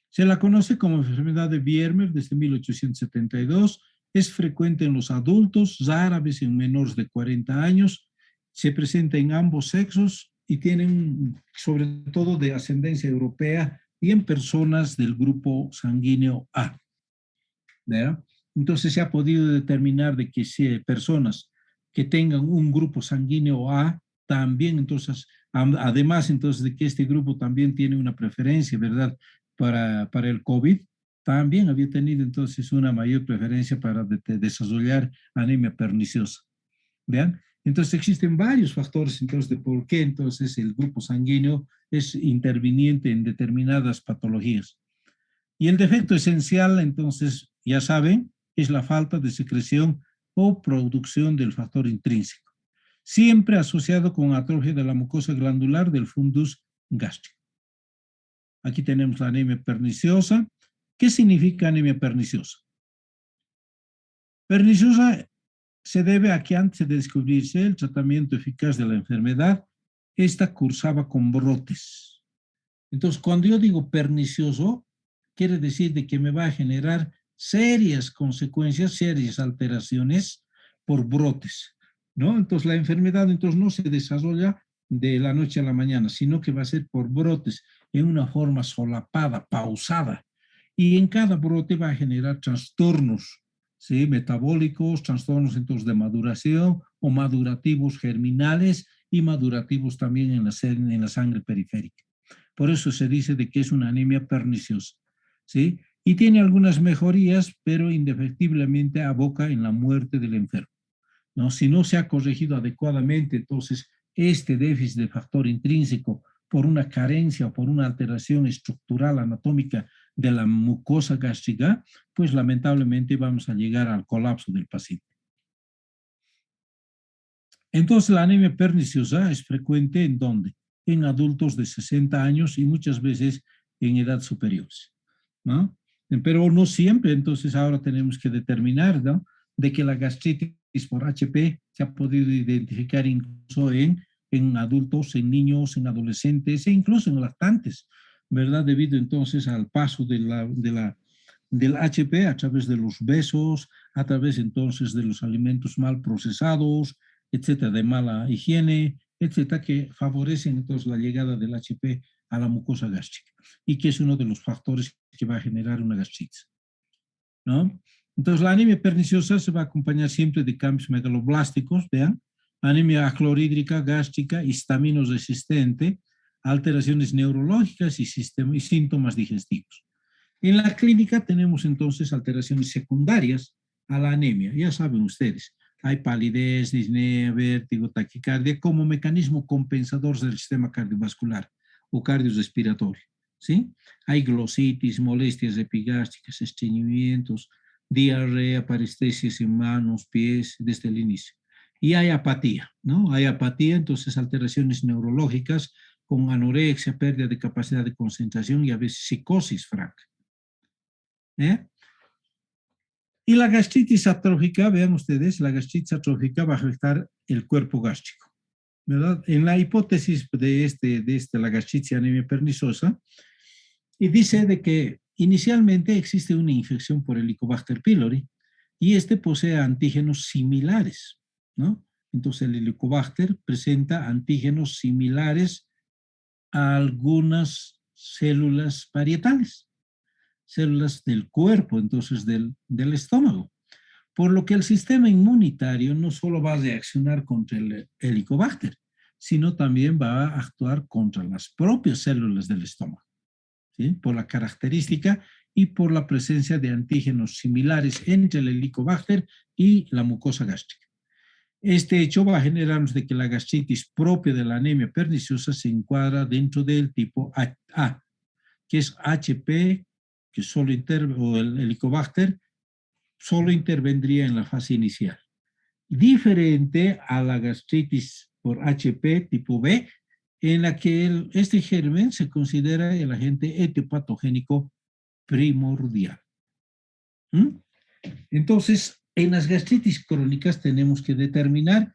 Se la conoce como enfermedad de Biermer desde 1872. Es frecuente en los adultos, rara vez en menores de 40 años. Se presenta en ambos sexos y tienen sobre todo de ascendencia europea y en personas del grupo sanguíneo A. ¿Verdad? Entonces se ha podido determinar de que si personas que tengan un grupo sanguíneo A, también entonces, además entonces de que este grupo también tiene una preferencia, ¿verdad?, para el COVID, también había tenido entonces una mayor preferencia para desarrollar anemia perniciosa. ¿Vean? Entonces existen varios factores entonces de por qué entonces el grupo sanguíneo es interviniente en determinadas patologías. Y el defecto esencial, entonces, ya saben, es la falta de secreción o producción del factor intrínseco, siempre asociado con atrofia de la mucosa glandular del fundus gástrico. Aquí tenemos la anemia perniciosa. ¿Qué significa anemia perniciosa? Perniciosa se debe a que antes de descubrirse el tratamiento eficaz de la enfermedad, esta cursaba con brotes. Entonces, cuando yo digo pernicioso, quiere decir de que me va a generar serias consecuencias, serias alteraciones por brotes, ¿no? Entonces, la enfermedad entonces no se desarrolla de la noche a la mañana, sino que va a ser por brotes en una forma solapada, pausada, y en cada brote va a generar trastornos, ¿sí? Metabólicos, trastornos entonces de maduración o madurativos germinales y madurativos también en la sangre periférica. Por eso se dice de que es una anemia perniciosa, ¿sí? Y tiene algunas mejorías, pero indefectiblemente aboca en la muerte del enfermo, ¿no? Si no se ha corregido adecuadamente, entonces este déficit de factor intrínseco por una carencia o por una alteración estructural anatómica de la mucosa gástrica, pues lamentablemente vamos a llegar al colapso del paciente. Entonces la anemia perniciosa es frecuente ¿en dónde? En adultos de 60 años y muchas veces en edad superiores, ¿no? Pero no siempre, entonces ahora tenemos que determinar, ¿no?, de que la gastritis por HP se ha podido identificar incluso en adultos, en niños, en adolescentes e incluso en lactantes, ¿verdad? Debido entonces al paso del HP a través de los besos, a través entonces de los alimentos mal procesados, etcétera, de mala higiene, etcétera, que favorecen entonces la llegada del HP a la mucosa gástrica y que es uno de los factores que va a generar una gastritis, ¿no? Entonces la anemia perniciosa se va a acompañar siempre de cambios megaloblásticos, vean, anemia aclorhídrica, gástrica, histaminos resistente, alteraciones neurológicas y síntomas digestivos. En la clínica tenemos entonces alteraciones secundarias a la anemia, ya saben ustedes, hay palidez, disnea, vértigo, taquicardia como mecanismo compensador del sistema cardiovascular o cardiorrespiratorio, ¿sí? Hay glositis, molestias epigástricas, estreñimientos, diarrea, parestesias en manos, pies, desde el inicio. Y hay apatía, ¿no? Hay apatía, entonces alteraciones neurológicas con anorexia, pérdida de capacidad de concentración y a veces psicosis franca. ¿Eh? Y la gastritis atrófica, vean ustedes, la gastritis atrófica va a afectar el cuerpo gástrico, ¿verdad? En la hipótesis de la gastritis anemia perniciosa, y dice de que inicialmente existe una infección por Helicobacter pylori y este posee antígenos similares, ¿no? Entonces el Helicobacter presenta antígenos similares a algunas células parietales, células del cuerpo, entonces del estómago. Por lo que el sistema inmunitario no solo va a reaccionar contra el Helicobacter, sino también va a actuar contra las propias células del estómago, ¿sí? Por la característica y por la presencia de antígenos similares entre el Helicobacter y la mucosa gástrica. Este hecho va a generarnos de que la gastritis propia de la anemia perniciosa se encuadra dentro del tipo A, que es HP, que solo o el Helicobacter solo intervendría en la fase inicial. Diferente a la gastritis por HP tipo B, en la que este germen se considera el agente etiopatogénico primordial. Entonces, en las gastritis crónicas tenemos que determinar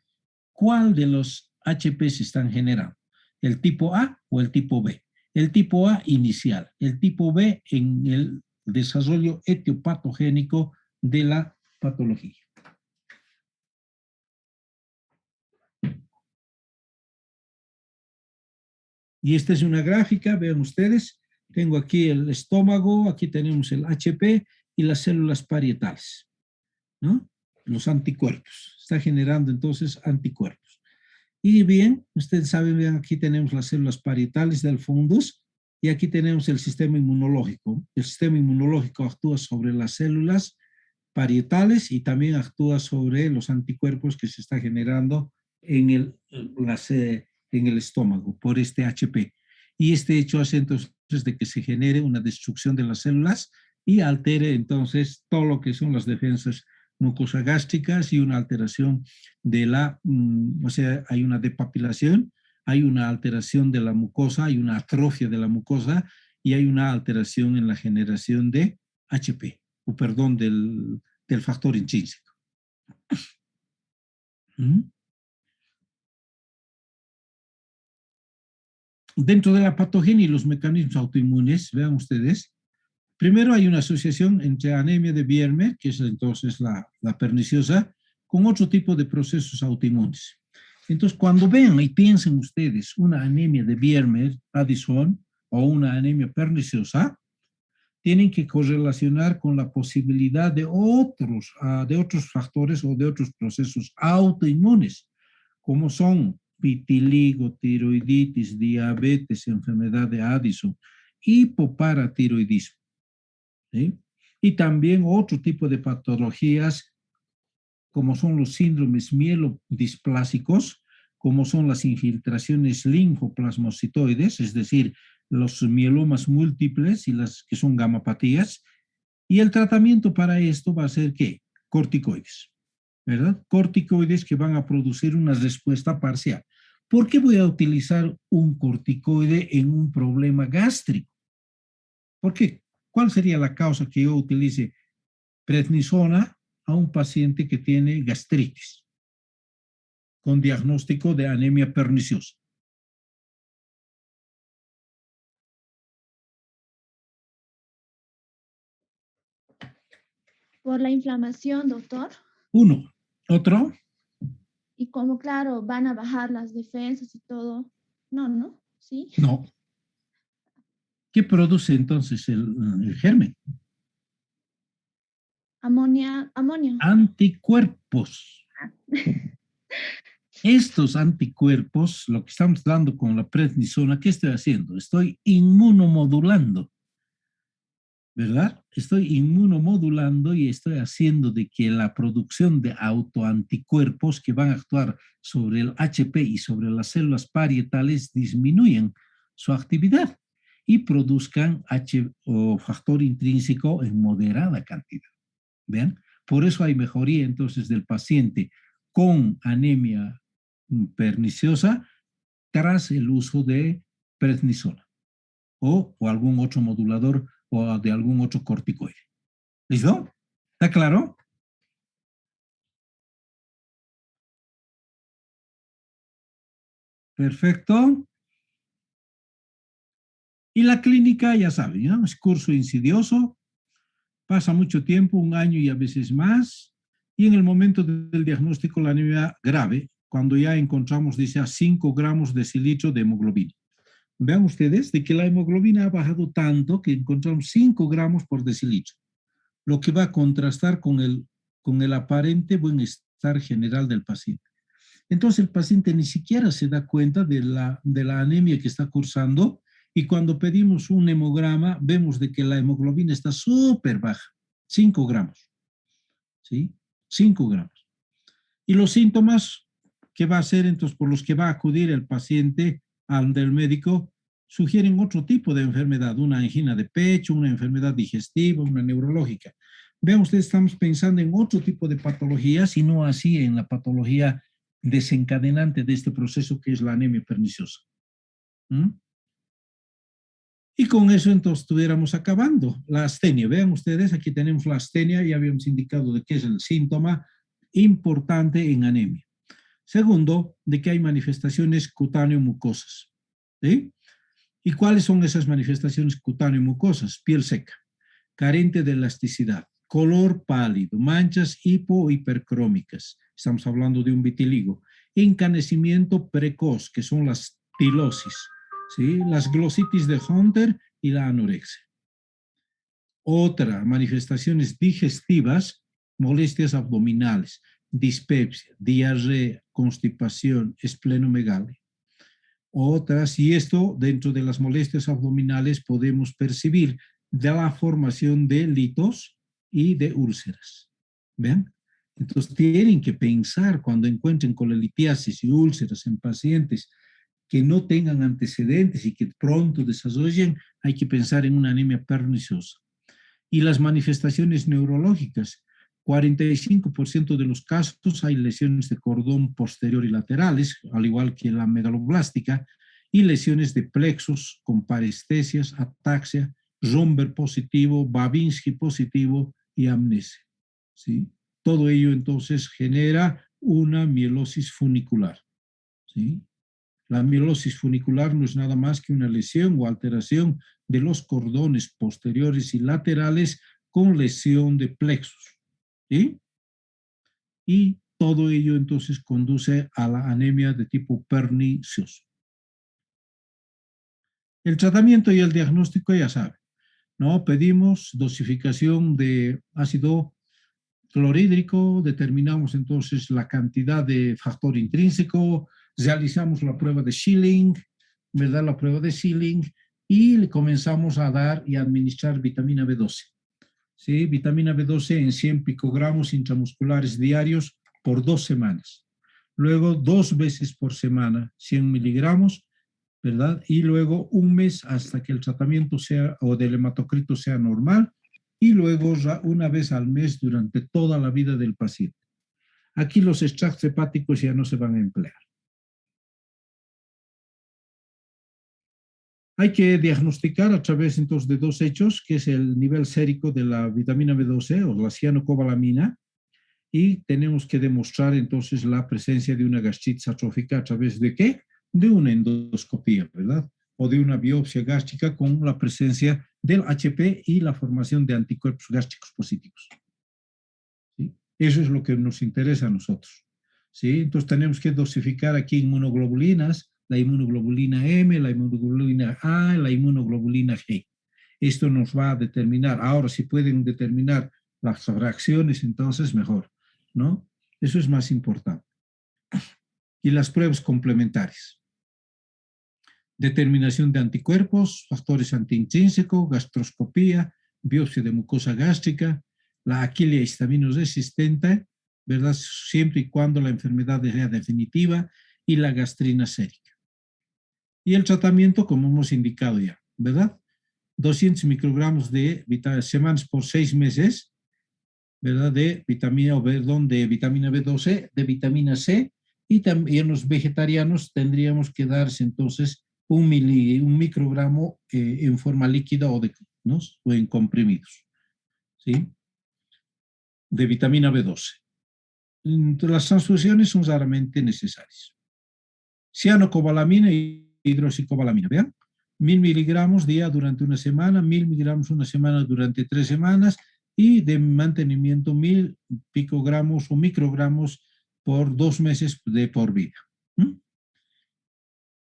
cuál de los HP se están generando, el tipo A o el tipo B. El tipo A inicial, el tipo B en el desarrollo etiopatogénico de la patología. Y esta es una gráfica, vean ustedes, tengo aquí el estómago, aquí tenemos el HP y las células parietales, ¿no? Los anticuerpos, está generando entonces anticuerpos. Y bien, ustedes saben, vean, aquí tenemos las células parietales del fundus y aquí tenemos el sistema inmunológico. El sistema inmunológico actúa sobre las células parietales y también actúa sobre los anticuerpos que se está generando en el estómago por este HP. Y este hecho hace entonces de que se genere una destrucción de las células y altere entonces todo lo que son las defensas mucosagástricas y una alteración de o sea, hay una depapilación, hay una alteración de la mucosa, hay una atrofia de la mucosa y hay una alteración en la generación de HP, o perdón, del factor intrínseco. Dentro de la patogenia y los mecanismos autoinmunes, vean ustedes, primero hay una asociación entre anemia de Biermer, que es entonces la perniciosa, con otro tipo de procesos autoinmunes. Entonces, cuando vean y piensen ustedes una anemia de Biermer, Addison, o una anemia perniciosa, tienen que correlacionar con la posibilidad de otros factores o de otros procesos autoinmunes, como son vitiligo, tiroiditis, diabetes, enfermedad de Addison, hipoparatiroidismo, ¿sí? Y también otro tipo de patologías como son los síndromes mielodisplásicos, como son las infiltraciones linfoplasmocitoides, es decir, los mielomas múltiples y las que son gamapatías. Y el tratamiento para esto va a ser ¿qué? Corticoides, ¿verdad? Corticoides que van a producir una respuesta parcial. ¿Por qué voy a utilizar un corticoide en un problema gástrico? ¿Por qué? ¿Cuál sería la causa que yo utilice prednisona a un paciente que tiene gastritis con diagnóstico de anemia perniciosa? Por la inflamación, doctor. Uno. ¿Otro? Y como, claro, van a bajar las defensas y todo. No, ¿no? ¿Sí? No. ¿Qué produce entonces el germen? Amonio. Anticuerpos. Estos anticuerpos, lo que estamos dando con la prednisona, ¿qué estoy haciendo? Estoy inmunomodulando, ¿verdad? Estoy inmunomodulando y estoy haciendo de que la producción de autoanticuerpos que van a actuar sobre el HP y sobre las células parietales disminuyan su actividad y produzcan H o factor intrínseco en moderada cantidad. ¿Vean? Por eso hay mejoría entonces del paciente con anemia perniciosa tras el uso de prednisona o algún otro modulador o de algún otro corticoide. ¿Listo? ¿Está claro? Perfecto. Y la clínica, ya saben, ¿no? Es curso insidioso, pasa mucho tiempo, un año y a veces más, y en el momento del diagnóstico la anemia grave, cuando ya encontramos, dice, a 5 gramos de decilitro de hemoglobina. Vean ustedes de que la hemoglobina ha bajado tanto que encontramos 5 gramos por decilitro, lo que va a contrastar con el aparente buen estar general del paciente. Entonces el paciente ni siquiera se da cuenta de la anemia que está cursando y cuando pedimos un hemograma vemos de que la hemoglobina está súper baja, 5 gramos, ¿sí? 5 gramos. Y los síntomas que va a ser entonces por los que va a acudir el paciente al del médico sugieren otro tipo de enfermedad, una angina de pecho, una enfermedad digestiva, una neurológica. Vean ustedes, estamos pensando en otro tipo de patologías y no así en la patología desencadenante de este proceso que es la anemia perniciosa. ¿Mm? Y con eso entonces estuviéramos acabando. La astenia, vean ustedes, aquí tenemos la astenia, ya habíamos indicado de qué es el síntoma importante en anemia. Segundo, de que hay manifestaciones cutáneo-mucosas. ¿Sí? ¿Y cuáles son esas manifestaciones cutáneo-mucosas? Piel seca, carente de elasticidad, color pálido, manchas hipo o hipercrómicas. Estamos hablando de un vitiligo. Encanecimiento precoz, que son las pilosis, ¿sí? Las glositis de Hunter y la anorexia. Otra, manifestaciones digestivas, molestias abdominales, dispepsia, diarrea, constipación, esplenomegalia. Otras, y esto dentro de las molestias abdominales podemos percibir de la formación de litos y de úlceras. ¿Ven? Entonces tienen que pensar cuando encuentren colelitiasis y úlceras en pacientes que no tengan antecedentes y que pronto desarrollen, hay que pensar en una anemia perniciosa. Y las manifestaciones neurológicas, 45% de los casos hay lesiones de cordón posterior y laterales, al igual que la megaloblástica, y lesiones de plexos con parestesias, ataxia, Romberg positivo, Babinski positivo y amnesia. ¿Sí? Todo ello entonces genera una mielosis funicular. ¿Sí? La mielosis funicular no es nada más que una lesión o alteración de los cordones posteriores y laterales con lesión de plexos. ¿Sí? Y todo ello entonces conduce a la anemia de tipo pernicioso. El tratamiento y el diagnóstico ya saben. ¿no? Pedimos dosificación de ácido clorhídrico, determinamos entonces la cantidad de factor intrínseco, realizamos la prueba de Schilling, ¿verdad? La prueba de Schilling y le comenzamos a dar y administrar vitamina B12. ¿Sí? Vitamina B12 en 100 picogramos intramusculares diarios por 2 semanas. Luego 2 veces por semana, 100 miligramos, ¿verdad? Y luego 1 mes hasta que el tratamiento sea o del hematocrito sea normal y luego 1 vez al mes durante toda la vida del paciente. Aquí los extractos hepáticos ya no se van a emplear. Hay que diagnosticar a través entonces de 2 hechos, que es el nivel sérico de la vitamina B12 o la cianocobalamina, y tenemos que demostrar entonces la presencia de una gastritis atrófica a través de ¿qué? De una endoscopía, ¿verdad? O de una biopsia gástrica con la presencia del HP y la formación de anticuerpos gástricos positivos. ¿Sí? Eso es lo que nos interesa a nosotros. ¿Sí? Entonces tenemos que dosificar aquí inmunoglobulinas, la inmunoglobulina M, la inmunoglobulina A, la inmunoglobulina G. Esto nos va a determinar, ahora si pueden determinar las reacciones, entonces mejor, ¿no? Eso es más importante. Y las pruebas complementarias. Determinación de anticuerpos, factores antiintrínsecos, gastroscopía, biopsia de mucosa gástrica, la aquilia histaminoresistente, ¿verdad? Siempre y cuando la enfermedad sea definitiva, y la gastrina sérica. Y el tratamiento, como hemos indicado ya, ¿verdad? 200 microgramos de semanas por 6 meses, ¿verdad? De vitamina, perdón, de vitamina B12, de vitamina C, y también los vegetarianos tendríamos que darse entonces un microgramo en forma líquida o, ¿no? O en comprimidos, ¿sí? De vitamina B12. Entonces, las transfusiones son raramente necesarias. Cianocobalamina y hidroxicobalamina, ¿vean? 1000 miligramos día durante una semana, 1000 miligramos una semana durante 3 semanas, y de mantenimiento 1000 picogramos o microgramos por 2 meses de por vida.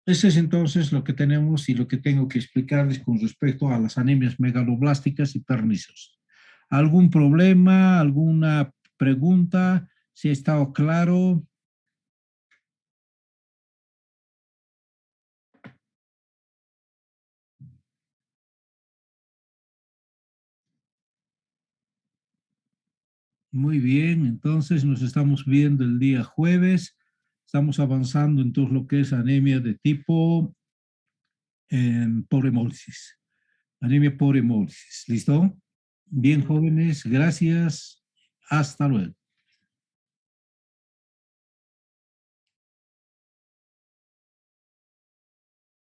Ese es entonces lo que tenemos y lo que tengo que explicarles con respecto a las anemias megaloblásticas y perniciosas. ¿Algún problema? ¿Alguna pregunta? ¿Si ha estado claro? Muy bien, entonces nos estamos viendo el día jueves. Estamos avanzando en todo lo que es anemia de tipo por hemólisis. Anemia por hemólisis. ¿Listo? Bien, jóvenes, gracias. Hasta luego.